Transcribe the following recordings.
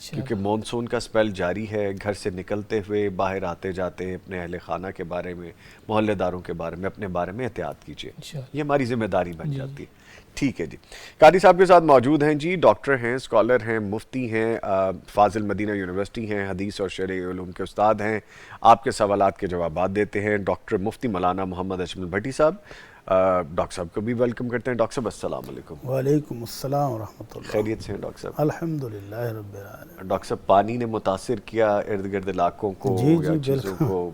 کیونکہ مونسون کا سپیل جاری ہے، گھر سے نکلتے ہوئے باہر آتے جاتے ہیں اپنے اہل خانہ کے بارے میں، محلے داروں کے بارے میں، اپنے بارے میں احتیاط کیجیے، یہ ہماری ذمہ داری بن جاتی ہے۔ ٹھیک ہے جی، قاری صاحب کے ساتھ موجود ہیں جی، ڈاکٹر ہیں، اسکالر ہیں، مفتی ہیں، فاضل مدینہ یونیورسٹی ہیں، حدیث اور شرعی علوم کے استاد ہیں، آپ کے سوالات کے جوابات دیتے ہیں ڈاکٹر مفتی مولانا محمد اجمل بھٹی صاحب۔ ڈاکٹر صاحب کو بھی ویلکم کرتے ہیں۔ ڈاکٹر صاحب السلام علیکم۔ وعلیکم السلام ورحمۃ اللہ۔ خیریت سے ہیں ڈاکٹر صاحب؟ الحمدللہ رب العالمین۔ ڈاکٹر صاحب پانی نے متاثر کیا ارد گرد علاقوں کو جی یا چیزوں بالکل، کو؟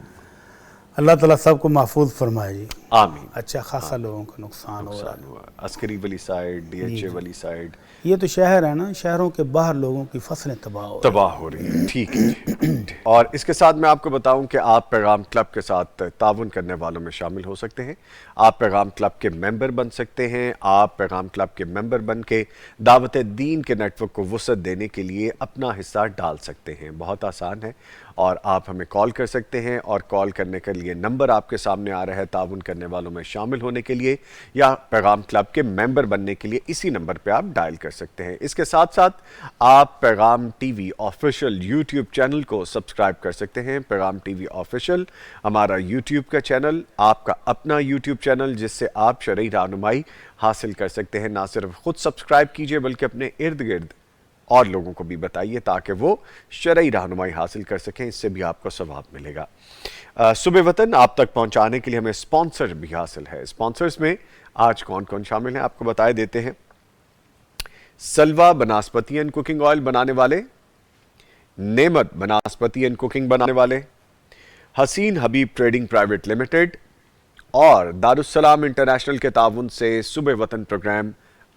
اللہ تعالیٰ سب کو محفوظ فرمائے جی۔ آمین۔ اچھا خاصا لوگوں کو نقصان ہو رہا ہوا عسکری والی سائڈ، ڈی ایچ اے والی سائڈ، ہے۔ یہ تو شہر ہے نا، شہروں کے باہر لوگوں کی فصلیں تباہ ہو رہی ہیں۔ ٹھیک ہے جی۔ اور اس کے ساتھ میں آپ کو بتاؤں کہ آپ پیغام کلب کے ساتھ تعاون کرنے والوں میں شامل ہو سکتے ہیں، آپ پیغام کلب کے ممبر بن سکتے ہیں، آپ پیغام کلب کے ممبر بن کے دعوت دین کے نیٹ ورک کو وسعت دینے کے لیے اپنا حصہ ڈال سکتے ہیں۔ بہت آسان ہے، اور آپ ہمیں کال کر سکتے ہیں، اور کال کرنے کے لیے نمبر آپ کے سامنے آ رہا ہے تعاون کرنے والوں میں شامل ہونے کے لیے یا پیغام کلب کے ممبر بننے کے لیے اسی نمبر پہ آپ ڈائل کر سکتے ہیں۔ اس کے ساتھ ساتھ آپ پیغام T V official YouTube channel کو سبسکرائب کر سکتے ہیں۔ پیغام ٹی وی آفیشیل ہمارا یوٹیوب کا چینل، آپ کا اپنا یوٹیوب چینل جس سے آپ شرعی رہنمائی حاصل کر سکتے ہیں۔ نہ صرف خود سبسکرائب کیجئے بلکہ اپنے ارد گرد اور لوگوں کو بھی بتائیے تاکہ وہ شرعی رہنمائی حاصل کر سکیں، اس سے بھی آپ کو ثواب ملے گا۔ صبح وطن آپ تک پہنچانے کے لیے ہمیں سپانسر بھی حاصل ہے۔ سپانسرز میں آج کون کون شامل ہیں آپ کو بتائے دیتے ہیں۔ سلوا بناسپتی اینڈ کوکنگ آئل بنانے والے، نعمت بناسپتی اینڈ کوکنگ بنانے والے، حسین حبیب ٹریڈنگ پرائیویٹ لمیٹڈ، اور دارالسلام انٹرنیشنل کے تعاون سے صبح وطن پروگرام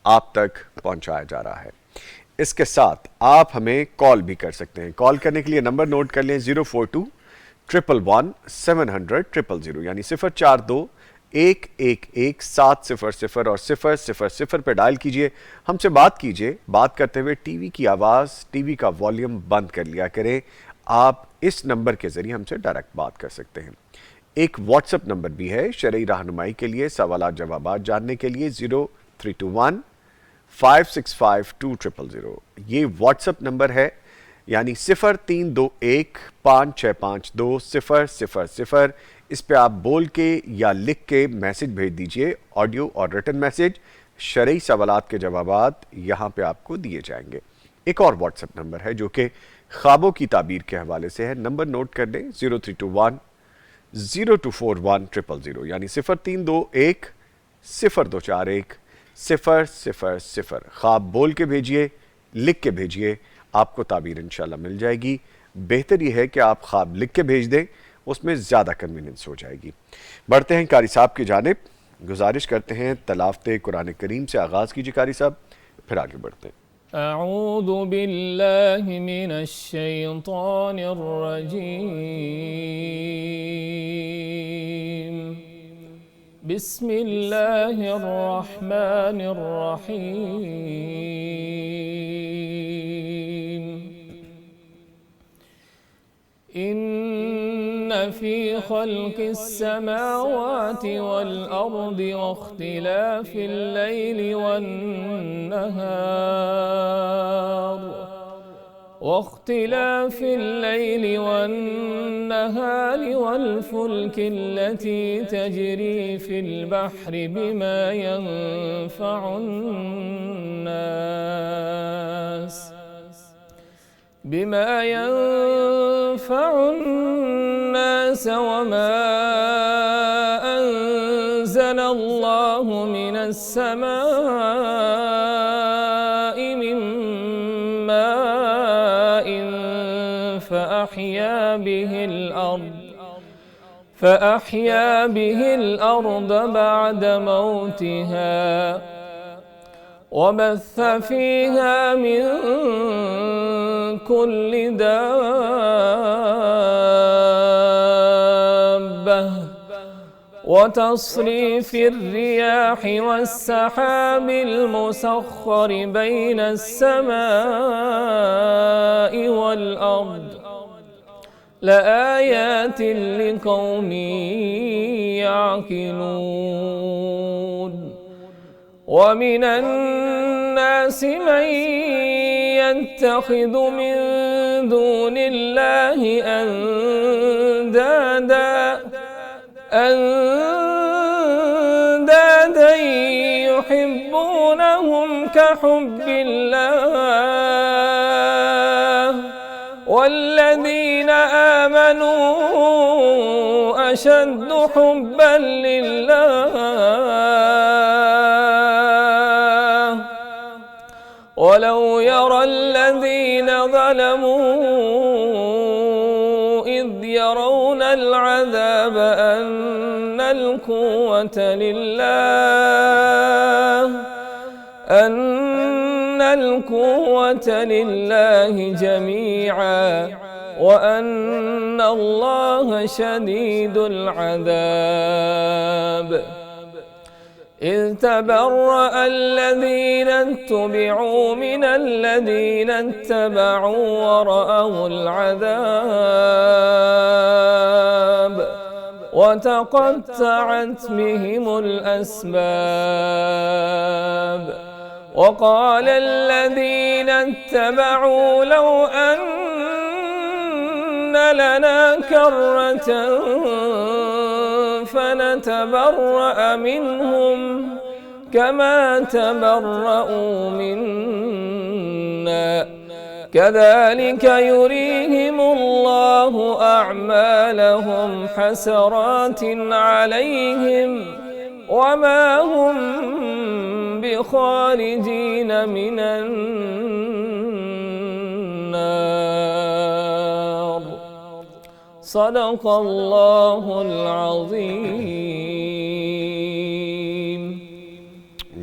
آپ تک پہنچایا جا رہا ہے۔ اس کے ساتھ آپ ہمیں کال بھی کر سکتے ہیں۔ کال کرنے کے لیے نمبر نوٹ کر لیں 042-111-700-000، یعنی 042-111-700 اور 000 پہ ڈائل کیجئے، ہم سے بات کیجئے۔ بات کرتے ہوئے ٹی وی کی آواز، ٹی وی کا والیوم بند کر لیا کریں۔ آپ اس نمبر کے ذریعے ہم سے ڈائریکٹ بات کر سکتے ہیں۔ ایک واٹس اپ نمبر بھی ہے شرعی رہنمائی کے لیے، سوالات جوابات جاننے کے لیے، 0321-565-2000۔ یہ واٹس اپ نمبر ہے، یعنی 0321-565-2000۔ اس پہ آپ بول کے یا لکھ کے میسج بھیج دیجئے، آڈیو اور ریٹن میسج۔ شرعی سوالات کے جوابات یہاں پہ آپ کو دیے جائیں گے۔ ایک اور واٹس اپ نمبر ہے جو کہ خوابوں کی تعبیر کے حوالے سے ہے، نمبر نوٹ کر لیں 0321-0241-000، یعنی 0321-0241-000۔ خواب بول کے بھیجئے، لکھ کے بھیجئے، آپ کو تعبیر انشاءاللہ مل جائے گی۔ بہتر یہ ہے کہ آپ خواب لکھ کے بھیج دیں، اس میں زیادہ کنویننس ہو جائے گی۔ بڑھتے ہیں قاری صاحب کی جانب، گزارش کرتے ہیں تلاوت قرآن کریم سے آغاز کیجئے قاری صاحب، پھر آگے بڑھتے ہیں۔ اعوذ باللہ من الشیطان الرجیم، بسم اللہ الرحمن الرحیم۔ ان فی خلق السماوات والارض واختلاف اللیل والنهار والفلك التي تجري في البحر بما ينفع الناس وما أنزل الله من السماء من ماء فأحيا به الأرض بعد موتها وبث فيها من كل دابة وتصريف الرياح والسحاب المسخر بين السماء والأرض لآيات لقوم يعقلون ومن الناس من يتخذ من دون الله أندادا يحبونهم كحب الله والذين آمنوا أشد حبا لله ولو يرى الذين ظلموا إذ يرون العذاب أن القوة لله جميعا وأن الله شديد العذاب إذ تبرأ الذين اتبعوا من الذين اتبعوا ورأوا العذاب وتقطعت بهم الأسباب وقال الذين اتبعوا لو أن لنا كرة فنتبرأ منهم كما تبرأوا منا كذلك يريهم الله أعمالهم حسرات عليهم وما هم بخارجين من النار صدق الله العظيم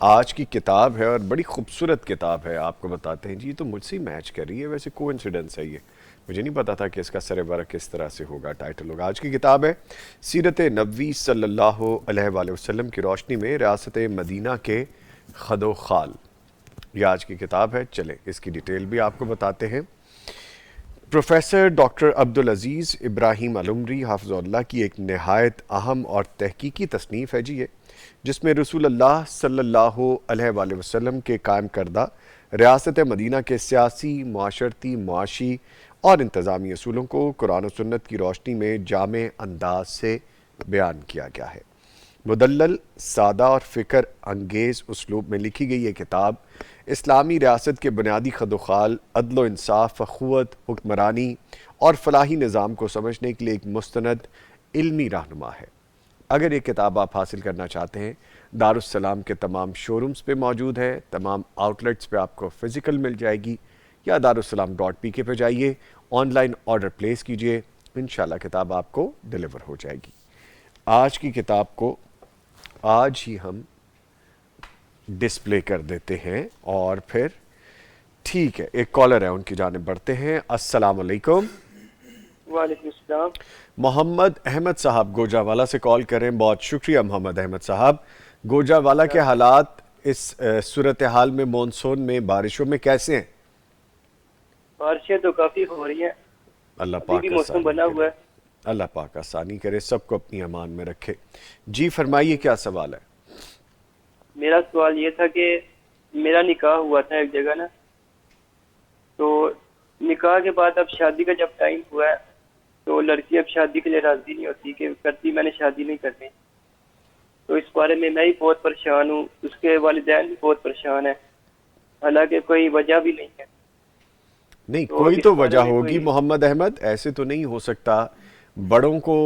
آج کی کتاب ہے اور بڑی خوبصورت کتاب ہے، آپ کو بتاتے ہیں جی، یہ تو مجھ سے ہی میچ کر رہی ہے، ویسے کوئنسیڈنس ہے یہ، مجھے نہیں پتا تھا کہ اس کا سر ورق کس طرح سے ہوگا، ٹائٹل ہوگا۔ آج کی کتاب ہے سیرت نبوی صلی اللہ علیہ وآلہ وسلم کی روشنی میں ریاست مدینہ کے خد و خال، یہ آج کی کتاب ہے۔ چلیں اس کی ڈیٹیل بھی آپ کو بتاتے ہیں۔ پروفیسر ڈاکٹر عبدالعزیز ابراہیم العمری حافظ اللہ کی ایک نہایت اہم اور تحقیقی تصنیف ہے جی یہ، جس میں رسول اللہ صلی اللہ علیہ وآلہ وسلم کے قائم کردہ ریاست مدینہ کے سیاسی، معاشرتی، معاشی اور انتظامی اصولوں کو قرآن و سنت کی روشنی میں جامع انداز سے بیان کیا گیا ہے۔ مدلل، سادہ اور فکر انگیز اسلوب میں لکھی گئی یہ کتاب اسلامی ریاست کے بنیادی خد و خال، عدل و انصاف، اخوت، حکمرانی اور فلاحی نظام کو سمجھنے کے لیے ایک مستند علمی رہنما ہے۔ اگر یہ کتاب آپ حاصل کرنا چاہتے ہیں، دارالسلام کے تمام شورومز پہ موجود ہے، تمام آؤٹ لیٹس پہ آپ کو فزیکل مل جائے گی، یا darussalam.pk پہ جائیے، آن لائن آرڈر پلیس کیجئے، انشاءاللہ کتاب آپ کو ڈیلیور ہو جائے گی۔ آج کی کتاب کو آج ہی ہم ڈسپلے کر دیتے ہیں، اور پھر ٹھیک ہے، ایک کالر ہے، ان کی جانب بڑھتے ہیں۔ السلام علیکم۔ وعلیکم السلام۔ محمد احمد صاحب گوجرانوالہ سے کال کریں، بہت شکریہ محمد احمد صاحب۔ گوجرانوالہ کے حالات اس صورتحال میں مونسون میں بارشوں میں کیسے ہیں؟ بارشیں تو کافی ہو رہی ہیں، اللہ ابھی پاک بھی موسم بنا ہوا ہے۔ اللہ پاک آسانی کرے، سب کو اپنی امان میں رکھے۔ جی فرمائیے، کیا سوال ہے؟ میرا سوال یہ تھا کہ میرا نکاح ہوا تھا ایک جگہ نا، تو نکاح کے بعد اب شادی کا جب ٹائم ہوا ہے تو لڑکی اب شادی کے لیے راضی نہیں ہوتی کہ کرتی میں نے شادی نہیں کرنی، تو اس بارے میں بھی بہت پریشان ہوں، اس کے والدین بھی بہت پریشان ہیں، حالانکہ کوئی وجہ بھی نہیں ہے۔ نہیں، کوئی تو وجہ ہوگی محمد احمد، ایسے تو نہیں ہو سکتا۔ بڑوں کو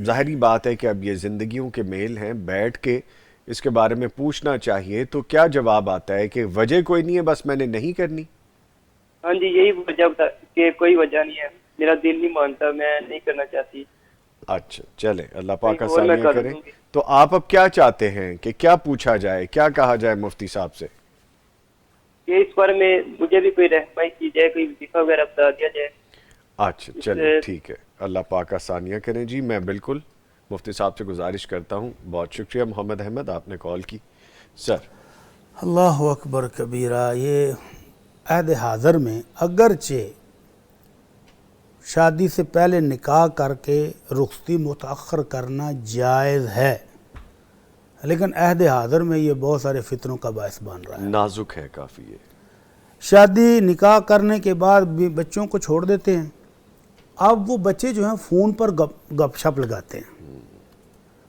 ظاہری بات ہے کہ اب یہ زندگیوں کے میل ہیں، بیٹھ کے اس کے بارے میں پوچھنا چاہیے، تو کیا جواب آتا ہے کہ وجہ کوئی نہیں ہے، بس میں نے نہیں کرنی؟ ہاں جی، یہی وجہ بتا کہ کوئی وجہ نہیں ہے، میرا دل نہیں مانتا، میں نہیں کرنا چاہتی۔ اچھا چلیں، اللہ پاک اور میں آسانیاں کر کرے۔ دوں گی۔ تو آپ اب کیا چاہتے ہیں کہ کیا پوچھا جائے، کیا کہا جائے مفتی صاحب سے؟ کہ اس بارے میں مجھے بھی کوئی رہنمائی کی جائے، کوئی وظیفہ وغیرہ بتا دیا جائے۔ اچھا چلیں ٹھیک ہے، اللہ پاک آسانیاں کریں جی، میں بالکل مفتی صاحب سے گزارش کرتا ہوں۔ بہت شکریہ محمد احمد، آپ نے کال کی۔ سر اللہ اکبر کبیرہ، یہ عہد حاضر میں اگرچہ شادی سے پہلے نکاح کر کے رخصتی متاخر کرنا جائز ہے، لیکن عہد حاضر میں یہ بہت سارے فتنوں کا باعث بن رہا ہے۔ نازک ہے کافی یہ۔ شادی نکاح کرنے کے بعد بھی بچوں کو چھوڑ دیتے ہیں، اب وہ بچے جو ہیں فون پر گپ شپ لگاتے ہیں،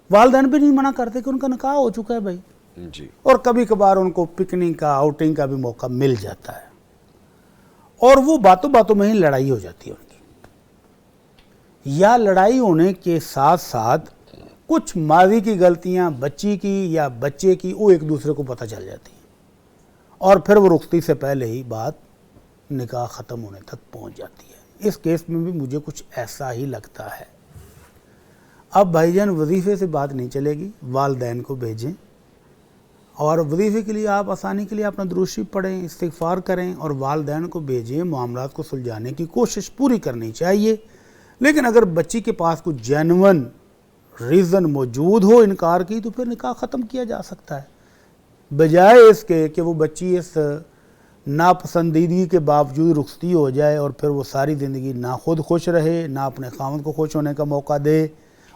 والدین بھی نہیں منع کرتے کہ ان کا نکاح ہو چکا ہے بھائی، جی، اور کبھی کبھار ان کو پکنک کا، آؤٹنگ کا بھی موقع مل جاتا ہے، اور وہ باتوں باتوں میں ہی لڑائی ہو جاتی ہے ان کی، یا لڑائی ہونے کے ساتھ ساتھ کچھ ماضی کی غلطیاں بچی کی یا بچے کی وہ ایک دوسرے کو پتہ چل جاتی ہیں، اور پھر وہ رخصتی سے پہلے ہی بات نکاح ختم ہونے تک پہنچ جاتی ہے۔ اس کیس میں بھی مجھے کچھ ایسا ہی لگتا ہے۔ اب بھائی جان وظیفے سے بات نہیں چلے گی، والدین کو بھیجیں، اور وظیفے کے لیے آپ آسانی کے لیے اپنا درود شریف پڑھیں، استغفار کریں اور والدین کو بھیجیں، معاملات کو سلجھانے کی کوشش پوری کرنی چاہیے۔ لیکن اگر بچی کے پاس کوئی جینون ریزن موجود ہو انکار کی، تو پھر نکاح ختم کیا جا سکتا ہے، بجائے اس کے کہ وہ بچی اس ناپسندیدگی کے باوجود رخصتی ہو جائے اور پھر وہ ساری زندگی نہ خود خوش رہے، نہ اپنے خاوند کو خوش ہونے کا موقع دے،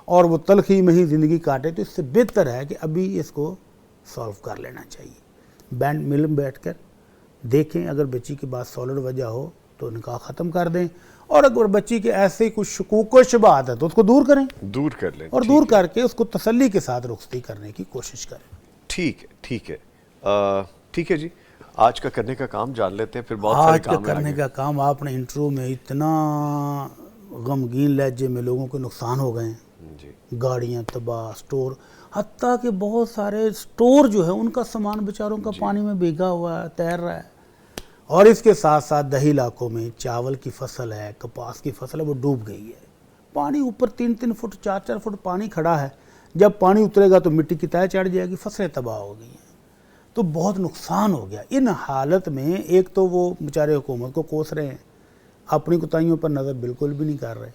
اور وہ تلخی میں ہی زندگی کاٹے۔ تو اس سے بہتر ہے کہ ابھی اس کو سالو کر لینا چاہیے، بینڈ مل بیٹھ کر دیکھیں، اگر بچی کی بات سالڈ وجہ ہو تو نکاح ختم کر دیں، اور اگر بچی کے ایسے کچھ شکوک و شبہات ہے تو اس کو دور کریں، دور کر لیں، اور دور کر کے اس کو تسلی کے ساتھ رخصتی کرنے کی کوشش کریں۔ ٹھیک ہے، ٹھیک ہے، ٹھیک ہے جی، آج کا کرنے کا کام جان لیتے ہیں، پھر بہت سارے آج کا کام ہیں کرنے آگے۔ کا کام، آپ نے انٹرو میں اتنا غمگین لہجے میں لوگوں کے نقصان ہو گئے ہیں، جی، گاڑیاں تباہ، سٹور، حتیٰ کہ بہت سارے سٹور جو ہے ان کا سامان بیچاروں کا پانی میں بھیگا ہوا ہے، تیر رہا ہے، اور اس کے ساتھ ساتھ دیہی علاقوں میں چاول کی فصل ہے، کپاس کی فصل ہے، وہ ڈوب گئی ہے، پانی اوپر 3-3 فٹ 4-4 فٹ پانی کھڑا ہے، جب پانی اترے گا تو مٹی کی تہہ چڑھ جائے گی، فصلیں تباہ ہو گئی ہیں۔ تو بہت نقصان ہو گیا۔ ان حالت میں ایک تو وہ بیچارے حکومت کو کوس رہے ہیں، اپنی کوتاہیوں پر نظر بالکل بھی نہیں کر رہے۔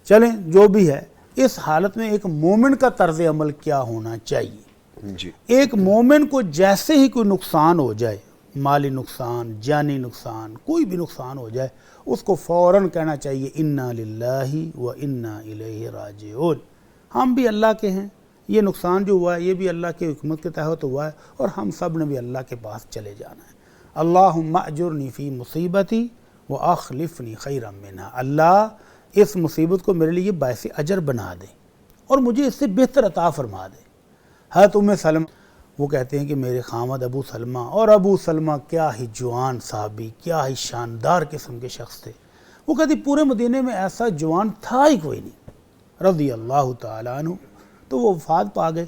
چلیں جو بھی ہے، اس حالت میں ایک مومن کا طرز عمل کیا ہونا چاہیے؟ جی ایک مومن کو جیسے ہی کوئی نقصان ہو جائے، مالی نقصان، جانی نقصان، کوئی بھی نقصان ہو جائے، اس کو فوراً کہنا چاہیے انا للہ و انا الیہ راجعون، ہم بھی اللہ کے ہیں، یہ نقصان جو ہوا ہے یہ بھی اللہ کی حکمت کے تحت ہوا ہے، اور ہم سب نے بھی اللہ کے پاس چلے جانا ہے۔ اللہم اجرنی فی مصیبتی و اخلفنی خیرا منہا، اللہ اس مصیبت کو میرے لیے باعث اجر بنا دے اور مجھے اس سے بہتر عطا فرما دے۔ حضرت ام سلمہ وہ کہتے ہیں کہ میرے خامد ابو سلمہ، اور ابو سلمہ کیا ہی جوان صحابی، کیا ہی شاندار قسم کے شخص تھے، وہ کہتے پورے مدینے میں ایسا جوان تھا ہی کوئی نہیں، رضی اللہ تعالیٰ عنہ۔ تو وہ وفات پا گئے،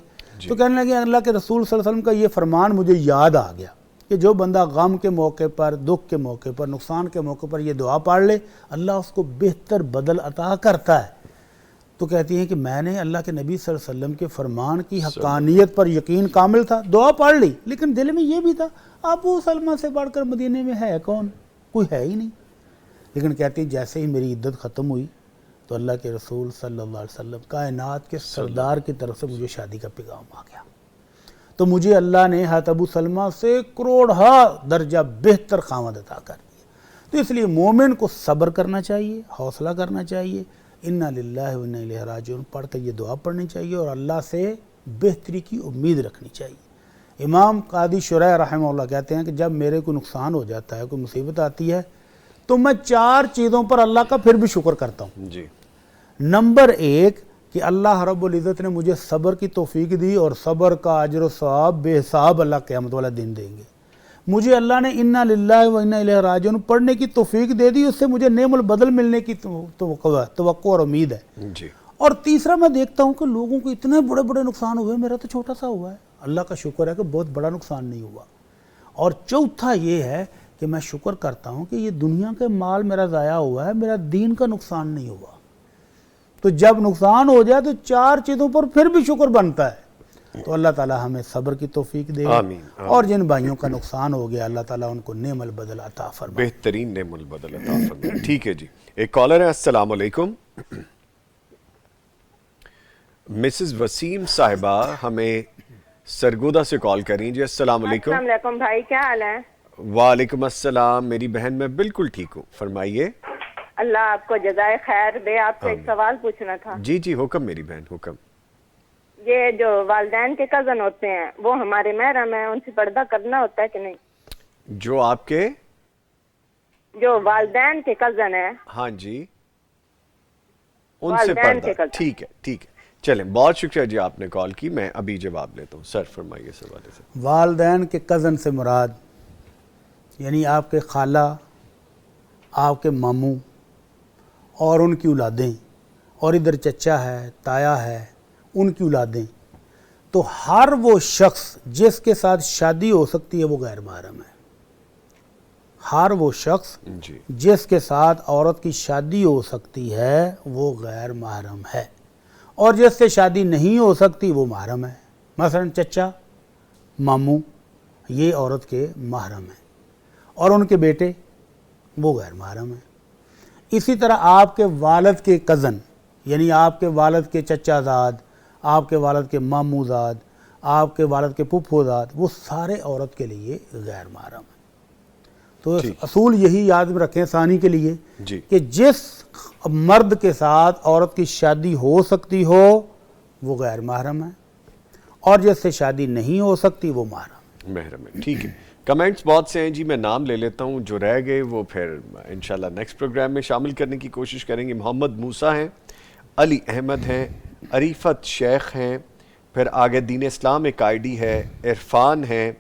تو کہنے لگے اللہ کے رسول صلی اللہ علیہ وسلم کا یہ فرمان مجھے یاد آ گیا کہ جو بندہ غم کے موقع پر، دکھ کے موقع پر، نقصان کے موقع پر یہ دعا پڑھ لے، اللہ اس کو بہتر بدل عطا کرتا ہے۔ تو کہتی ہیں کہ میں نے اللہ کے نبی صلی اللہ علیہ وسلم کے فرمان کی حقانیت پر یقین کامل تھا، دعا پڑھ لی، لیکن دل میں یہ بھی تھا ابو سلمہ سے بڑھ کر مدینے میں ہے کون؟ کوئی ہے ہی نہیں۔ لیکن کہتی ہیں جیسے ہی میری عدت ختم ہوئی تو اللہ کے رسول صلی اللہ علیہ وسلم کائنات کے سردار کی طرف سے مجھے شادی کا پیغام آ گیا، تو مجھے اللہ نے حضرت ابو سلمہ سے کروڑہا درجہ بہتر خامد عطا کر دیا۔ تو اس لیے مومن کو صبر کرنا چاہیے، حوصلہ کرنا چاہیے، انا للہ و انا الیہ راجعون پڑھ کر یہ دعا پڑھنی چاہیے، اور اللہ سے بہتری کی امید رکھنی چاہیے۔ امام قاضی شرح رحمہ اللہ کہتے ہیں کہ جب میرے کو نقصان ہو جاتا ہے، کوئی مصیبت آتی ہے، تو میں 4 چیزوں پر اللہ کا پھر بھی شکر کرتا ہوں۔ جی نمبر 1 کہ اللہ رب العزت نے مجھے صبر کی توفیق دی، اور صبر کا اجر و ثواب بے حساب اللہ قیامت والا دن دیں گے۔ مجھے اللہ نے انا للہ و انا الیہ راجعون پڑھنے کی توفیق دے دی، اس سے مجھے نعم البدل ملنے کی توقع اور امید ہے۔ جی اور تیسرا میں دیکھتا ہوں کہ لوگوں کو اتنے بڑے بڑے نقصان ہوئے، میرا تو چھوٹا سا ہوا ہے، اللہ کا شکر ہے کہ بہت بڑا نقصان نہیں ہوا۔ اور چوتھا یہ ہے کہ میں شکر کرتا ہوں کہ یہ دنیا کے مال میرا ضائع ہوا ہے، میرا دین کا نقصان نہیں ہوا۔ تو جب نقصان ہو جائے تو 4 چیزوں پر پھر بھی شکر بنتا ہے۔ تو اللہ تعالی ہمیں صبر کی توفیق دے، آمین، آمین۔ اور جن بھائیوں کا نقصان ہو گیا اللہ تعالیٰ ان کو نعم البدل عطا فرمائے۔ بہترین نعم البدل عطا فرمائے۔ ٹھیک ہے جی، ایک کالر ہے، السلام علیکم۔ مسز وسیم صاحبہ ہمیں سرگودا سے کال کریں جی، السلام علیکم۔ السلام علیکم بھائی، کیا حال ہے؟ وعلیکم السلام میری بہن، میں بالکل ٹھیک ہوں، فرمائیے۔ اللہ آپ کو جزائے خیر دے۔ آپ سے ایک سوال پوچھنا تھا۔ جی جی حکم میری بہن، حکم۔ یہ جو والدین کے کزن ہوتے ہیں وہ ہمارے محرم ہیں، ان سے پردہ کرنا ہوتا ہے کہ نہیں؟ جو آپ کے جو والدین کے کزن ہیں، ہاں جی ان سے والدین کے پردہ، قدر۔ ٹھیک ہے ٹھیک ہے، چلیں بہت شکریہ جی آپ نے کال کی، میں ابھی جواب لیتا ہوں۔ سر فرمائیے اس حوالے سے۔ والدین کے کزن سے مراد یعنی آپ کے خالہ، آپ کے ماموں اور ان کی اولادیں، اور ادھر چچا ہے، تایا ہے، ان کی اولادیں، تو ہر وہ شخص جس کے ساتھ شادی ہو سکتی ہے وہ غیر محرم ہے۔ ہر وہ شخص جی جس کے ساتھ عورت کی شادی ہو سکتی ہے وہ غیر محرم ہے، اور جس سے شادی نہیں ہو سکتی وہ محرم ہے۔ مثلا چچا، ماموں، یہ عورت کے محرم ہیں، اور ان کے بیٹے وہ غیر محرم ہیں۔ اسی طرح آپ کے والد کے کزن، یعنی آپ کے والد کے چچا زاد، آپ کے والد کے ماموں زاد، آپ کے والد کے پھپھو زاد، وہ سارے عورت کے لیے غیر محرم ہیں۔ تو اصول یہی یاد میں رکھیں ثانی کے لیے جی کہ جس مرد کے ساتھ عورت کی شادی ہو سکتی ہو وہ غیر محرم ہے، اور جس سے شادی نہیں ہو سکتی وہ محرم محرم ہے۔ ٹھیک ہے، کمنٹس بہت سے ہیں جی، میں نام لے لیتا ہوں، جو رہ گئے وہ پھر انشاءاللہ نیکسٹ پروگرام میں شامل کرنے کی کوشش کریں گے۔ محمد موسیٰ ہیں، علی احمد ہیں، عریفت شیخ ہیں، پھر آگے دین اسلام ایک آئی ڈی ہے، عرفان ہیں،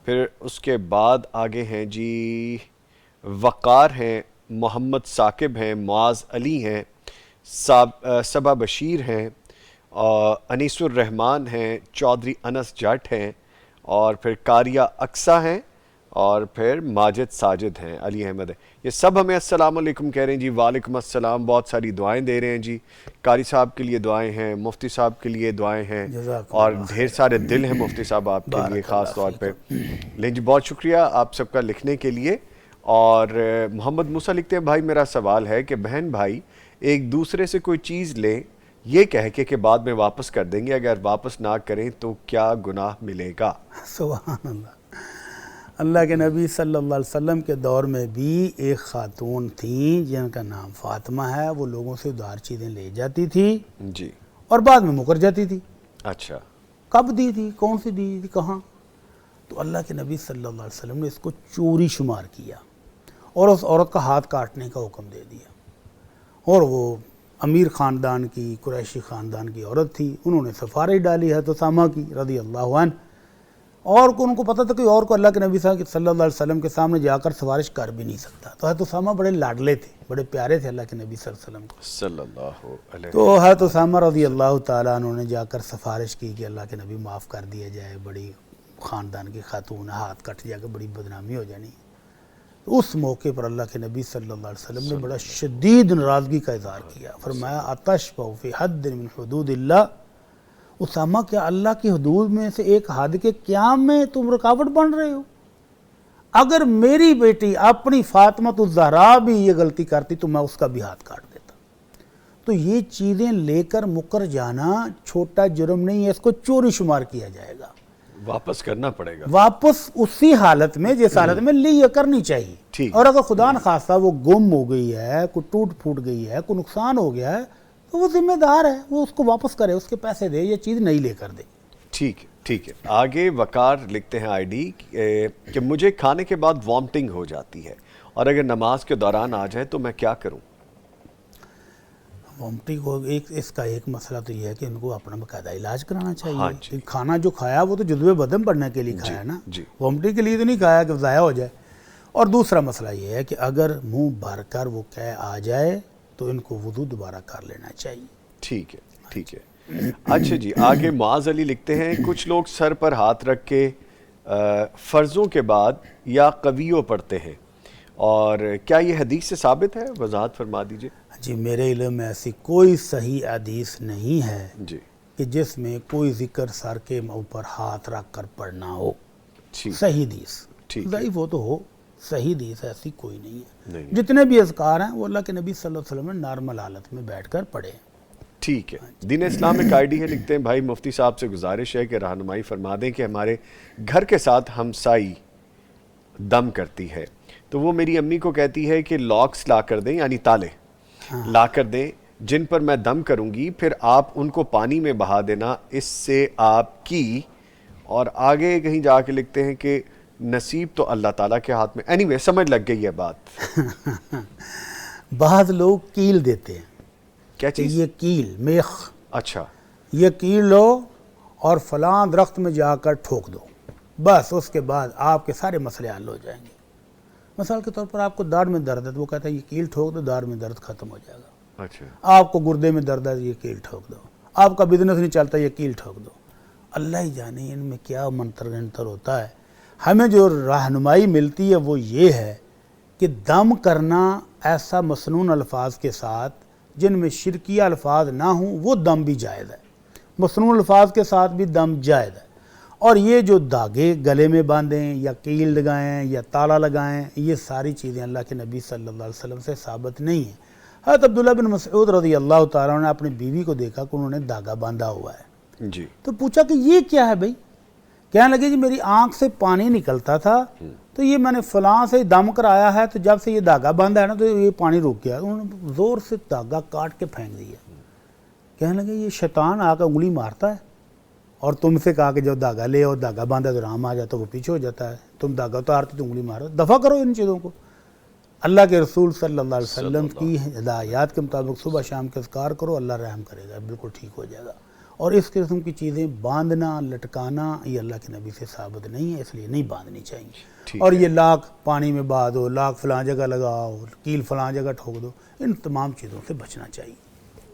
پھر اس کے بعد آگے ہیں جی وقار ہیں، محمد ثاقب ہیں، معاذ علی ہیں، صبا بشیر ہیں، اور انیس الرحمان ہیں، چودھری انس جٹ ہیں، اور پھر کاریہ اقصا ہیں، اور پھر ماجد ساجد ہیں، علی احمد ہے، یہ سب ہمیں السلام علیکم کہہ رہے ہیں جی، وعلیکم السلام، بہت ساری دعائیں دے رہے ہیں جی، قاری صاحب کے لیے دعائیں ہیں، مفتی صاحب کے لیے دعائیں ہیں، جزاکم اور اللہ ڈھیر سارے دل ہیں مفتی صاحب آپ کے لیے خاص طور پہ. لیکن جی بہت شکریہ آپ سب کا لکھنے کے لیے. اور محمد موسیٰ لکھتے ہیں بھائی میرا سوال ہے کہ بہن بھائی ایک دوسرے سے کوئی چیز لیں یہ کہہ کے کہ بعد میں واپس کر دیں گے، اگر واپس نہ کریں تو کیا گناہ ملے گا؟ سبحان اللہ. اللہ کے نبی صلی اللہ علیہ وسلم کے دور میں بھی ایک خاتون تھیں جن کا نام فاطمہ ہے، وہ لوگوں سے ادھار چیزیں لے جاتی تھی جی. اور بعد میں مکر جاتی تھی. اچھا. کب دی تھی، کون سی دی تھی، کہاں؟ تو اللہ کے نبی صلی اللہ علیہ وسلم نے اس کو چوری شمار کیا اور اس عورت کا ہاتھ کاٹنے کا حکم دے دیا. اور وہ امیر خاندان کی، قریشی خاندان کی عورت تھی، انہوں نے سفارش ڈالی ہے اسامہ کی رضی اللہ عنہ، اور ان کو پتہ تھا کہ اور کو اللہ کے نبی صلی اللہ علیہ وسلم کے سامنے جا کر سفارش کر بھی نہیں سکتا. تو حضرت اسامہ بڑے لاڈلے تھے، بڑے پیارے تھے اللہ کے نبی صلی اللہ علیہ وسلم کو. صلی اللہ علیہ تو حضرت اسامہ رضی اللہ تعالیٰ عنہ نے جا کر سفارش کی کہ اللہ کے نبی معاف کر دیا جائے، بڑی خاندان کی خاتون، ہاتھ کٹ جا کے بڑی بدنامی ہو جانی. تو اس موقع پر اللہ کے نبی صلی اللہ علیہ وسلم نے بڑا شدید ناراضگی کا اظہار کیا. فرمایا اتشفع فی حد من حدود اللہ، اسامہ کیا اللہ کی حدود میں سے ایک حد کے قیام میں تم رکاوٹ بن رہے ہو؟ اگر میری بیٹی اپنی فاطمہ الزہرا بھی یہ غلطی کرتی تو میں اس کا بھی ہاتھ کاٹ دیتا. تو یہ چیزیں لے کر مکر جانا چھوٹا جرم نہیں ہے، اس کو چوری شمار کیا جائے گا، واپس کرنا پڑے گا، واپس اسی حالت میں جس حالت میں لی یہ کرنی چاہیے. ٹھیک. اور اگر خدا نخواستہ وہ گم ہو گئی ہے، کوئی ٹوٹ پھوٹ گئی ہے، کوئی نقصان ہو گیا ہے، تو وہ ذمہ دار ہے، وہ اس کو واپس کرے، اس کے پیسے دے، یہ چیز نہیں لے کر دے. ٹھیک ہے. ٹھیک ہے. آگے وقار لکھتے ہیں آئی ڈی کہ مجھے کھانے کے بعد وامٹنگ ہو جاتی ہے اور اگر نماز کے دوران آ جائے تو میں کیا کروں؟ وامٹنگ کو اس کا ایک مسئلہ تو یہ ہے کہ ان کو اپنا باقاعدہ علاج کرانا چاہیے. ہاں جی. کھانا جو کھایا وہ تو جذبِ بدن بڑھنے کے لیے کھایا نا، جی. وامٹنگ کے لیے تو نہیں کھایا کہ ضائع ہو جائے. اور دوسرا مسئلہ یہ ہے کہ اگر منہ بھر کر وہ قے آ جائے تو ان کو وضو دوبارہ کر لینا چاہیے. ٹھیک ہے. ٹھیک ہے. اچھا جی. آگے معاذ علی لکھتے ہیں کچھ لوگ سر پر ہاتھ رکھ کے فرضوں کے بعد یا قویوں پڑھتے ہیں، اور کیا یہ حدیث سے ثابت ہے؟ وضاحت فرما دیجئے. جی میرے علم میں ایسی کوئی صحیح حدیث نہیں ہے جی. کہ جس میں کوئی ذکر سر کے اوپر ہاتھ رکھ کر پڑھنا ہو. ٹھیک. صحیح حدیث، ٹھیک ہے. ضعیف ہو تو ہو، صحیح حدیث ایسی کوئی نہیں ہے. نہیں. جتنے بھی اذکار ہیں وہ اللہ کے نبی صلی اللہ علیہ وسلم نے نارمل حالت میں بیٹھ کر پڑھے. ٹھیک ہے. دین اسلام ایک آئی ڈی ہے، لکھتے ہیں بھائی مفتی صاحب سے گزارش ہے کہ رہنمائی فرما دیں کہ ہمارے گھر کے ساتھ ہمسائی دم کرتی ہے، تو وہ میری امی کو کہتی ہے کہ لاکس لا کر دیں، یعنی تالے لا کر دیں جن پر میں دم کروں گی، پھر آپ ان کو پانی میں بہا دینا، اس سے آپ کی. اور آگے کہیں جا کے لکھتے ہیں کہ نصیب تو اللہ تعالیٰ کے ہاتھ میں. اینی سمجھ لگ گئی ہے بات. بعض لوگ کیل دیتے ہیں کیا کہ چیز؟ یہ کیل میخ، اچھا. یہ کیل لو اور فلاں درخت میں جا کر ٹھوک دو، بس اس کے بعد آپ کے سارے مسئلے حل ہو جائیں گے. مثال کے طور پر آپ کو داڑھ میں درد ہے تو وہ کہتا ہے یہ کیل ٹھوک دو، داڑھ میں درد ختم ہو جائے گا. اچھا. آپ کو گردے میں درد ہے یہ کیل ٹھوک دو. آپ کا بزنس نہیں چلتا یہ کیل ٹھوک دو. اللہ ہی جانے ان میں کیا منتر گنتر ہوتا ہے. ہمیں جو رہنمائی ملتی ہے وہ یہ ہے کہ دم کرنا ایسا مسنون الفاظ کے ساتھ جن میں شرکیہ الفاظ نہ ہوں وہ دم بھی جائز ہے، مسنون الفاظ کے ساتھ بھی دم جائز ہے. اور یہ جو داغے گلے میں باندھیں یا کیل لگائیں یا تالا لگائیں، یہ ساری چیزیں اللہ کے نبی صلی اللہ علیہ وسلم سے ثابت نہیں ہیں. حضرت عبداللہ بن مسعود رضی اللہ تعالیٰ عنہ نے اپنی بیوی کو دیکھا کہ انہوں نے داغا باندھا ہوا ہے. جی. تو پوچھا کہ یہ کیا ہے بھائی؟ کہنے لگے جی میری آنکھ سے پانی نکلتا تھا تو یہ میں نے فلاں سے دم کرایا ہے، تو جب سے یہ دھاگا باندھا ہے نا تو یہ پانی رک گیا. انہوں نے زور سے دھاگا کاٹ کے پھینک دیا. کہنے لگے یہ شیطان آ کر انگلی مارتا ہے اور تم سے کہا کہ جب دھاگا لے اور دھاگا باندھا تو رام آ جاتا وہ پیچھے ہو جاتا ہے، تم دھاگا اتارتے تو انگلی مارو. دفع کرو ان چیزوں کو. اللہ کے رسول صلی اللہ علیہ وسلم کی ہدایات کے مطابق صبح شام کے اذکار کرو، اللہ رحم کرے گا، بالکل ٹھیک ہو جائے گا. اور اس قسم کی چیزیں باندھنا لٹکانا یہ اللہ کے نبی سے ثابت نہیں ہے، اس لیے نہیں باندھنی چاہیے. اور یہ لاکھ پانی میں بہا دو، لاکھ فلاں جگہ لگاؤ، کیل فلاں جگہ ٹھوک دو، ان تمام چیزوں سے بچنا چاہیے.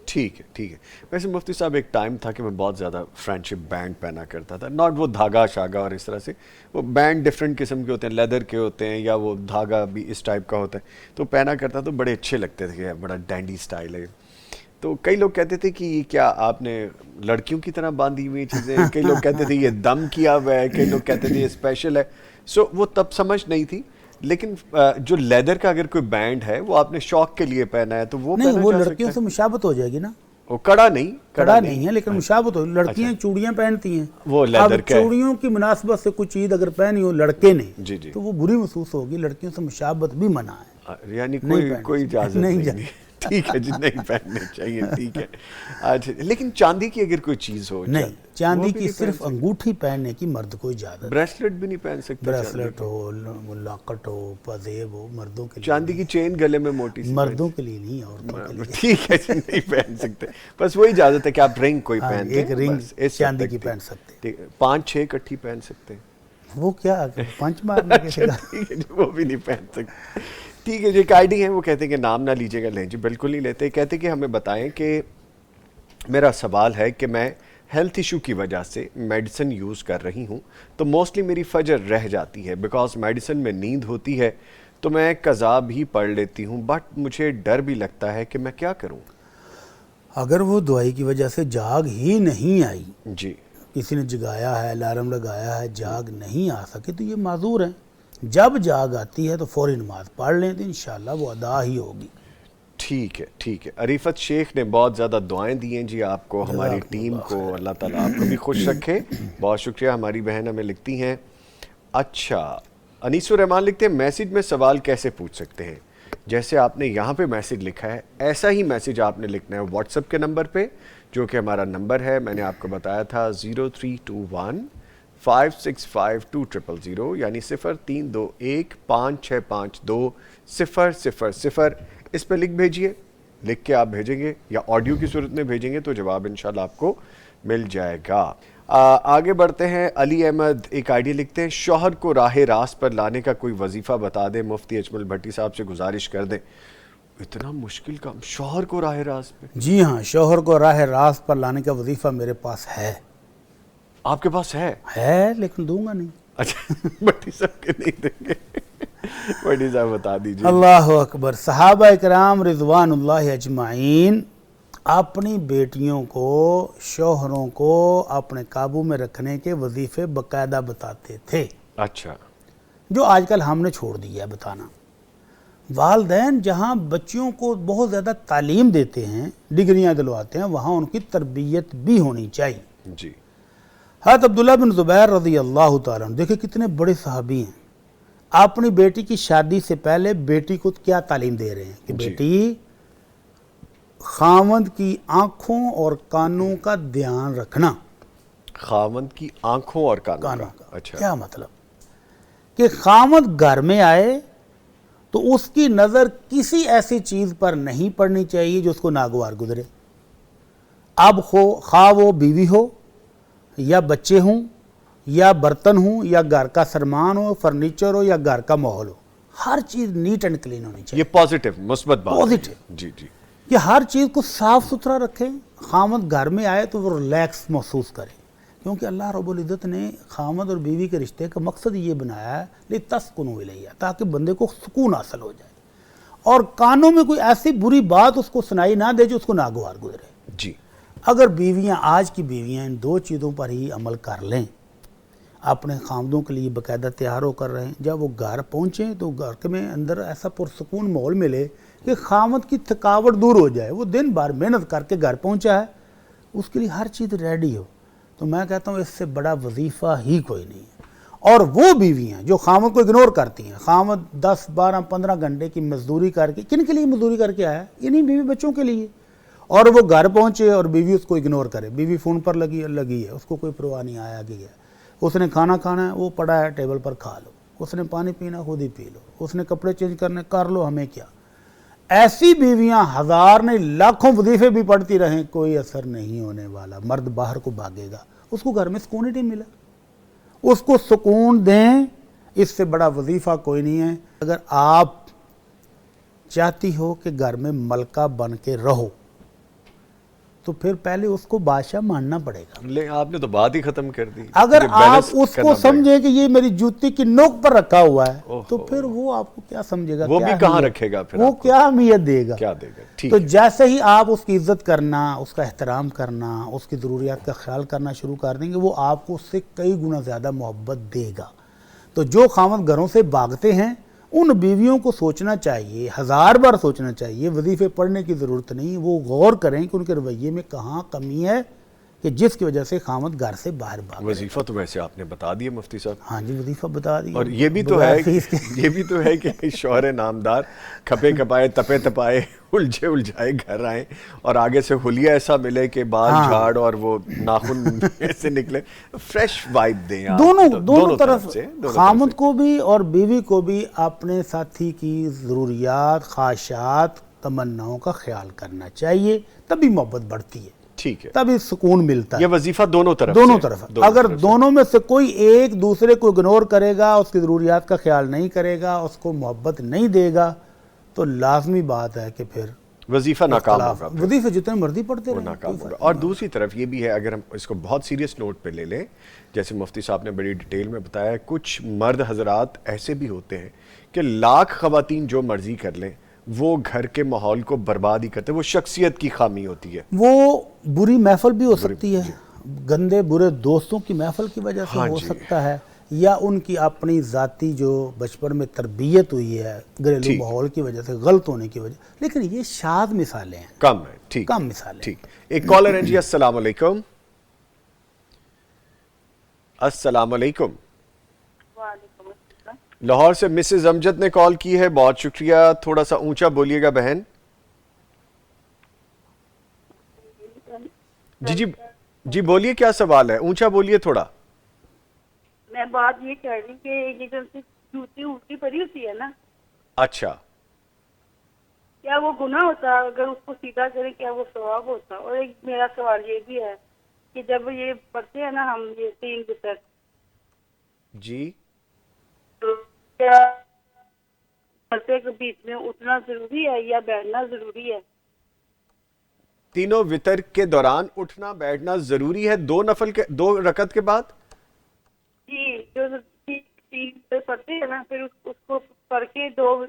ٹھیک ہے ٹھیک ہے. ویسے مفتی صاحب ایک ٹائم تھا کہ میں بہت زیادہ فرینڈشپ بینڈ پہنا کرتا تھا, ناٹ وہ دھاگا شاگا اور اس طرح سے, وہ بینڈ ڈفرینٹ قسم کے ہوتے ہیں, لیدر کے ہوتے ہیں یا وہ دھاگا بھی اس ٹائپ کا ہوتا ہے, تو پہنا کرتا تو بڑے اچھے لگتے تھے کہ بڑا ڈینڈی سٹائل ہے. تو کئی لوگ کہتے تھے کہ کیا آپ نے لڑکیوں کی طرح باندھی ہوئی چیزیں, کئی لوگ کہتے تھے یہ دم کیا ہوا ہے, کئی لوگ کہتے تھے یہ اسپیشل ہے. سو وہ تب سمجھ نہیں تھی, لیکن جو لیدر کا اگر کوئی بینڈ ہے وہ آپ نے شوق کے لیے پہنا ہے تو وہ نہیں, وہ پہنا جا لڑکیوں سکتا سے مشابت ہو جائے گی نا. ہے. وہ کڑا نہیں, کڑا نہیں ہے لیکن مشابت ہو. لڑکیاں چوڑیاں پہنتی ہیں, وہ لیدر اب چوڑیوں کی مناسبت سے کوئی چیز اگر پہنی ہو لڑکے نے جی جی, تو وہ بری محسوس ہوگی. لڑکیوں سے مشابت بھی منع ہے, یعنی نہیں کوئی اجازت نہیں. ٹھیک ہے جی, نہیں پہننے چاہیے, ٹھیک ہے. اچھا, لیکن چاندی کی اگر کوئی چیز ہو, نہیں, چاندی کی صرف انگوٹھی پہننے کی مرد کو اجازت. بریسلٹ بھی نہیں پہن سکتے, بریسلٹ ہو, لاکٹ ہو, پزیب ہو, مردوں کے لیے. چاندی کی چین گلے میں موٹی سی, مردوں کے لیے نہیں, عورتوں کے لیے. ٹھیک ہے جی, نہیں پہن سکتے, بس وہی اجازت ہے کہ آپ رنگ کوئی پہنتے ہیں, ایک رنگ چاندی کی پہن سکتے. 5-6 اکٹھی پہن سکتے ہیں, وہ کیا پنچ مارنے کے ٹھیک ہے جی, وہ بھی نہیں پہن سکتے. ٹھیک ہے جی, ایک آئی ڈی ہے, وہ کہتے ہیں کہ نام نہ لیجیے گا. لیں جی, بالکل نہیں لیتے. کہتے کہ ہمیں بتائیں کہ میرا سوال ہے کہ میں ہیلتھ ایشو کی وجہ سے میڈیسن یوز کر رہی ہوں, تو موسٹلی میری فجر رہ جاتی ہے بیکاز میڈیسن میں نیند ہوتی ہے, تو میں قضا بھی پڑھ لیتی ہوں, بٹ مجھے ڈر بھی لگتا ہے کہ میں کیا کروں. اگر وہ دوائی کی وجہ سے جاگ ہی نہیں آئی, جی, کسی نے جگایا ہے, الارم لگایا ہے, جاگ نہیں آ سکے, تو یہ معذور ہیں. جب جاگ آتی ہے تو فوری نماز پڑھ لیں, تو انشاءاللہ وہ ادا ہی ہوگی. ٹھیک ہے ٹھیک ہے. عریفت شیخ نے بہت زیادہ دعائیں دی ہیں جی آپ کو, ہماری ٹیم کو, اللہ تعالیٰ آپ کو بھی خوش رکھے. بہت شکریہ. ہماری بہن ہمیں لکھتی ہیں. اچھا, انیس الرحمان لکھتے ہیں میسیج میں سوال کیسے پوچھ سکتے ہیں, جیسے آپ نے یہاں پہ میسیج لکھا ہے ایسا ہی میسیج آپ نے لکھنا ہے واٹس ایپ کے نمبر پہ, جو کہ ہمارا نمبر ہے, میں نے آپ کو بتایا تھا 0321565200, یعنی 0321565200. اس پہ لکھ بھیجئے, لکھ کے آپ بھیجیں گے یا آڈیو کی صورت میں بھیجیں گے تو جواب انشاءاللہ آپ کو مل جائے گا. آگے بڑھتے ہیں. علی احمد ایک آئی ڈی لکھتے ہیں, شوہر کو راہ راست پر لانے کا کوئی وظیفہ بتا دیں, مفتی اجمل بھٹی صاحب سے گزارش کر دیں. اتنا مشکل کام, شوہر کو راہ راست پہ؟ جی ہاں, شوہر کو راہ راست پر لانے کا وظیفہ میرے پاس ہے. آپ کے پاس ہے؟ لیکن دوں گا نہیں. اچھا, بھٹی صاحب کے نہیں دیں گے, بھٹی صاحب بتا دیجیے. اللہ اکبر. صحابہ اکرام رضوان اللہ اجمعین اپنی بیٹیوں کو, شوہروں کو اپنے قابو میں رکھنے کے وظیفے باقاعدہ بتاتے تھے. اچھا, جو آج کل ہم نے چھوڑ دیا ہے بتانا. والدین جہاں بچیوں کو بہت زیادہ تعلیم دیتے ہیں, ڈگریاں دلواتے ہیں, وہاں ان کی تربیت بھی ہونی چاہیے. جی. حضرت عبداللہ بن زبیر رضی اللہ تعالیٰ عنہ, دیکھیں کتنے بڑے صحابی ہیں, اپنی بیٹی کی شادی سے پہلے بیٹی کو کیا تعلیم دے رہے ہیں کہ بیٹی خاوند کی آنکھوں اور کانوں کا دھیان رکھنا. خاوند کی آنکھوں اور کانوں کا. اچھا, کیا مطلب کہ خاوند گھر میں آئے تو اس کی نظر کسی ایسی چیز پر نہیں پڑنی چاہیے جو اس کو ناگوار گزرے. اب خواہ وہ بیوی ہو یا بچے ہوں یا برتن ہوں یا گھر کا سامان ہو, فرنیچر ہو یا گھر کا ماحول ہو, ہر چیز نیٹ اینڈ کلین ہونی چاہیے. یہ پازیٹیو مثبت بات. پازیٹیو. جی جی, کہ ہر چیز کو صاف ستھرا رکھیں. خاوند گھر میں آئے تو وہ ریلیکس محسوس کرے, کیونکہ اللہ رب العزت نے خاوند اور بیوی کے رشتے کا مقصد یہ بنایا ہے لِتَسْكُنُوا إِلَيْهَا, تاکہ بندے کو سکون حاصل ہو جائے, اور کانوں میں کوئی ایسی بری بات اس کو سنائی نہ دے جو اس کو ناگوار گزرے. جی. اگر بیویاں, آج کی بیویاں ان دو چیزوں پر ہی عمل کر لیں, اپنے خامدوں کے لیے باقاعدہ تیار ہو کر رہیں, جب وہ گھر پہنچیں تو گھر میں اندر ایسا پرسکون ماحول ملے کہ خامد کی تھکاوٹ دور ہو جائے. وہ دن بھر محنت کر کے گھر پہنچا ہے, اس کے لیے ہر چیز ریڈی ہو, تو میں کہتا ہوں اس سے بڑا وظیفہ ہی کوئی نہیں ہے. اور وہ بیویاں جو خامد کو اگنور کرتی ہیں, خامد 10, 12, 15 گھنٹے کی مزدوری کر کے, کن کے لیے مزدوری کر کے آیا؟ انہی بیوی بچوں کے لیے, اور وہ گھر پہنچے اور بیوی اس کو اگنور کرے. بیوی فون پر لگی ہے, اس کو کوئی پرواہ نہیں, آیا گیا, اس نے کھانا کھانا ہے وہ پڑا ہے ٹیبل پر, کھا لو. اس نے پانی پینا خود ہی پی لو. اس نے کپڑے چینج کرنے کر لو, ہمیں کیا. ایسی بیویاں ہزار نہیں لاکھوں وظیفے بھی پڑھتی رہیں, کوئی اثر نہیں ہونے والا. مرد باہر کو بھاگے گا, اس کو گھر میں سکون ہی نہیں ملا. اس کو سکون دیں, اس سے بڑا وظیفہ کوئی نہیں ہے. اگر آپ چاہتی ہو کہ گھر میں ملکہ بن کے رہو, تو پھر پہلے اس کو بادشاہ ماننا پڑے گا. لے آپ نے تو بات ہی ختم کر دی. اگر یہ آپ بیلنس اس کرنا کو پڑے گا. سمجھے کہ یہ میری جوتی کی نوک پر رکھا ہوا ہے تو اوہو. پھر وہ آپ کو کیا سمجھے گا, وہ کیا بھی کہاں اہمیت- رکھے گا پھر وہ آپ کو؟ کیا اہمیت دے گا. کیا دے گا. ٹھیک تو ہے. جیسے ہی آپ اس کی عزت کرنا, اس کا احترام کرنا, اس کی ضروریات کا خیال کرنا شروع کر دیں گے, وہ آپ کو اس سے کئی گنا زیادہ محبت دے گا. تو جو خاوند گھروں سے بھاگتے ہیں ان بیویوں کو سوچنا چاہیے, 1000 بار سوچنا چاہیے, وظیفے پڑھنے کی ضرورت نہیں, وہ غور کریں کہ ان کے رویے میں کہاں کمی ہے کہ جس کی وجہ سے خاوند گھر سے باہر بھاگ رہے ہیں. وظیفہ تو ویسے آپ نے بتا دیا مفتی صاحب. ہاں جی, وظیفہ بتا دیا. اور یہ بھی تو بغیر ہے فیس کے. یہ بھی تو ہے کہ شوہر نامدار کھپے کھپائے تپے تپائے الجھے الجھائے گھر آئیں اور آگے سے حلیہ ایسا ملے کہ بال جھاڑ اور وہ ناخن ایسے نکلے, فریش وائب دیں آپ. دونوں طرف سے خامد کو بھی اور بیوی کو بھی اپنے ساتھی کی ضروریات, خواہشات, تمناؤں کا خیال کرنا چاہیے, تبھی محبت بڑھتی ہے, ٹھیک ہے. تبھی سکون ملتا یہ ہے. وظیفہ دونوں طرف دونوں سے. طرف. اگر دونوں میں سے کوئی ایک دوسرے کو اگنور کرے گا, اس کی ضروریات کا خیال نہیں کرے گا, اس کو محبت نہیں دے گا, تو لازمی بات ہے کہ پھر وظیفہ ناکام ہوگا. وظیفے جتنے مرضی پڑھتے وہ رہیں, ناکام ہوگا. اور دوسری طرف یہ بھی ہے, اگر ہم اس کو بہت سیریس نوٹ پہ لے لیں, جیسے مفتی صاحب نے بڑی ڈیٹیل میں بتایا, کچھ مرد حضرات ایسے بھی ہوتے ہیں کہ لاکھ خواتین جو مرضی کر لیں وہ گھر کے ماحول کو برباد ہی کرتے ہیں. وہ شخصیت کی خامی ہوتی ہے. وہ بری محفل بھی ہو سکتی ہے, گندے برے دوستوں کی محفل کی وجہ سے ہو سکتا ہے, یا ان کی اپنی ذاتی جو بچپن میں تربیت ہوئی ہے گھریلو ماحول کی وجہ سے, غلط ہونے کی وجہ. لیکن یہ شاذ مثالیں ہیں, کم ہے. ٹھیک, کم مثالیں. ٹھیک. ایک کالر ہیں جی. السلام علیکم. السلام علیکم. وعلیکم السلام. لاہور سے مسز امجد نے کال کی ہے, بہت شکریہ. تھوڑا سا اونچا بولیے گا بہن. جی جی جی بولیے, کیا سوال ہے, اونچا بولیے تھوڑا. میں بات یہ کہہ رہی کہ یہ جو جوتی الٹی پڑی ہوتی ہے نا, اچھا, کیا وہ گناہ ہوتا ہے اگر اس کو سیدھا کرے, کیا وہ ثواب ہوتا؟ اور ایک میرا سوال یہ بھی ہے کہ جب یہ پڑھتے ہیں نا ہم یہ 3 وتر, جی تو کیا پڑھتے کے بیچ میں اٹھنا ضروری ہے یا بیٹھنا ضروری ہے؟ تینوں وتر کے دوران اٹھنا بیٹھنا ضروری ہے 2 نفل کے 2 رکعت کے بعد؟ جی, جو 3 وتر پڑھتے ہیں نا, پھر اس کو پڑھ کے 2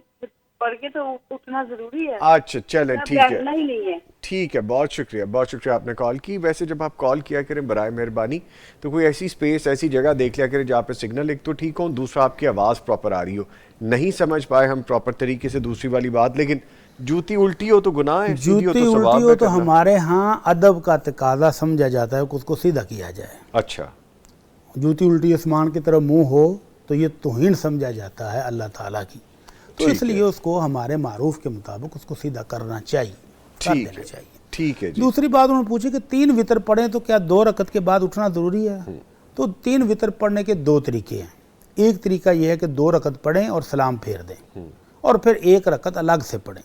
پڑھ کے تو اٹھنا ضروری ہے. اچھا چلیں ٹھیک ہے, بیٹھنا ہی نہیں ہے. ٹھیک ہے. بہت شکریہ, بہت شکریہ آپ نے کال کی. ویسے جب آپ کال کیا کریں برائے مہربانی تو کوئی ایسی سپیس, ایسی جگہ دیکھ لیا کریں جہاں پہ سگنل ایک تو ٹھیک ہو, دوسرا آپ کی آواز پراپر آ رہی ہو. نہیں سمجھ پائے ہم پراپر طریقے سے دوسری والی بات, لیکن جوتی الٹی ہو تو گناہ ہے, سیدھی ہو جوتی تو ثواب الٹی ہے ہو تو کرنا. ہمارے ہاں ادب کا تقاضا سمجھا جاتا ہے کہ اس کو سیدھا کیا جائے. اچھا, جوتی الٹی آسمان کی طرف منہ ہو تو یہ توہین سمجھا جاتا ہے اللہ تعالیٰ کی, تو اس لیے اس کو ہمارے معروف کے مطابق اس کو سیدھا کرنا چاہیے, کر دینا چاہیے. ٹھیک ہے جی. دوسری بات انہوں نے پوچھی کہ 3 وتر پڑھیں تو کیا 2 رکعت کے بعد اٹھنا ضروری ہے؟ تو 3 وتر پڑھنے کے 2 طریقے ہیں. ایک طریقہ یہ ہے کہ 2 رکعت پڑھیں اور سلام پھیر دیں, اور پھر 1 رکعت الگ سے پڑھیں.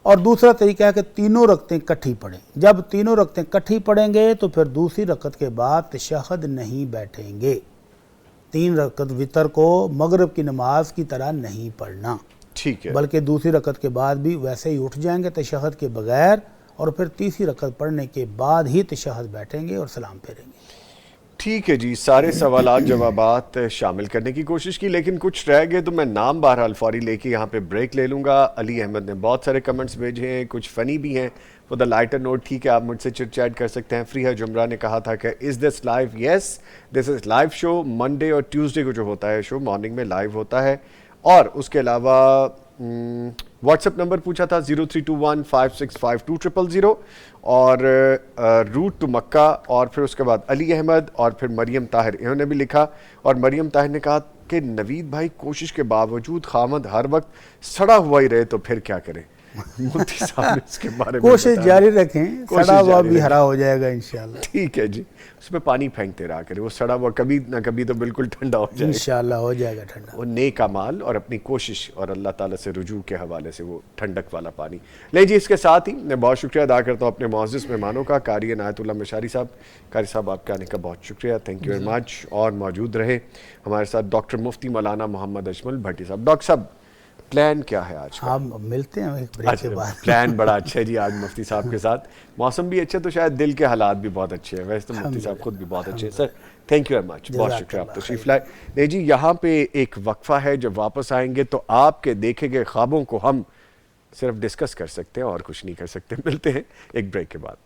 اور دوسرا طریقہ ہے کہ 3 رکعتیں کٹھی پڑھیں. جب 3 رکعتیں کٹھی پڑھیں گے تو پھر دوسری رکعت کے بعد تشہد نہیں بیٹھیں گے. 3 رکعت وتر کو مغرب کی نماز کی طرح نہیں پڑھنا, ٹھیک ہے, بلکہ دوسری رکعت کے بعد بھی ویسے ہی اٹھ جائیں گے تشہد کے بغیر, اور پھر تیسری رکعت پڑھنے کے بعد ہی تشہد بیٹھیں گے اور سلام پھیریں گے. ٹھیک ہے جی. سارے سوالات جوابات شامل کرنے کی کوشش کی, لیکن کچھ رہ گئے تو میں نام بہرحال فوری لے کے یہاں پہ بریک لے لوں گا. علی احمد نے بہت سارے کمنٹس بھیجے ہیں, کچھ فنی بھی ہیں. فور دا لائٹر نوٹ, ٹھیک ہے آپ مجھ سے چٹ چیٹ کر سکتے ہیں. فریحہ جمرہ نے کہا تھا کہ is this live? Yes, this is live show. Monday اور ٹیوزڈے کو جو ہوتا ہے شو مارننگ میں لائیو ہوتا ہے. اور اس کے علاوہ واٹس ایپ نمبر پوچھا تھا 0321565200, اور روٹ ٹو مکہ, اور پھر اس کے بعد علی احمد, اور پھر مریم طاہر, انہوں نے بھی لکھا. اور مریم طاہر نے کہا کہ نوید بھائی کوشش کے باوجود خامد ہر وقت سڑا ہوا ہی رہے تو پھر کیا کریں. مفتی صاحب نے اس کے بارے میں کوشش جاری رکھیں, سڑا ہوا بھی ہرا ہو جائے گا انشاءاللہ. ٹھیک ہے جی, اس میں پانی پھینکتے رہا کرے, وہ سڑا ہوا کبھی نہ کبھی تو بالکل ٹھنڈا ہو جائے گا انشاءاللہ ہو جائے گا ٹھنڈا. وہ نیک اعمال اور اپنی کوشش اور اللہ تعالیٰ سے رجوع کے حوالے سے وہ ٹھنڈک والا پانی. لیں جی, اس کے ساتھ ہی میں بہت شکریہ ادا کرتا ہوں اپنے معزز مہمانوں کا. قاری عنایت اللہ مشاری صاحب, قاری صاحب آپ کے آنے کا بہت شکریہ, تھینک یو ویری مچ. اور موجود رہے ہمارے ساتھ ڈاکٹر مفتی مولانا محمد اجمل بھٹی صاحب. ڈاکٹر صاحب پلان کیا ہے آج کا؟ ہم ملتے ہیں ایک بریک کے بعد. پلان بڑا اچھا ہے جی آج مفتی صاحب کے ساتھ. موسم بھی اچھا تو شاید دل کے حالات بھی بہت اچھے ہیں. ویسے تو مفتی صاحب خود بھی بہت اچھے ہیں. Sir thank you very much, بہت شکریہ, آپ تشریف لائے. نہیں جی, یہاں پہ ایک وقفہ ہے, جب واپس آئیں گے تو آپ کے دیکھے گئے خوابوں کو ہم صرف ڈسکس کر سکتے ہیں اور کچھ نہیں کر سکتے. ملتے ہیں ایک بریک کے بعد.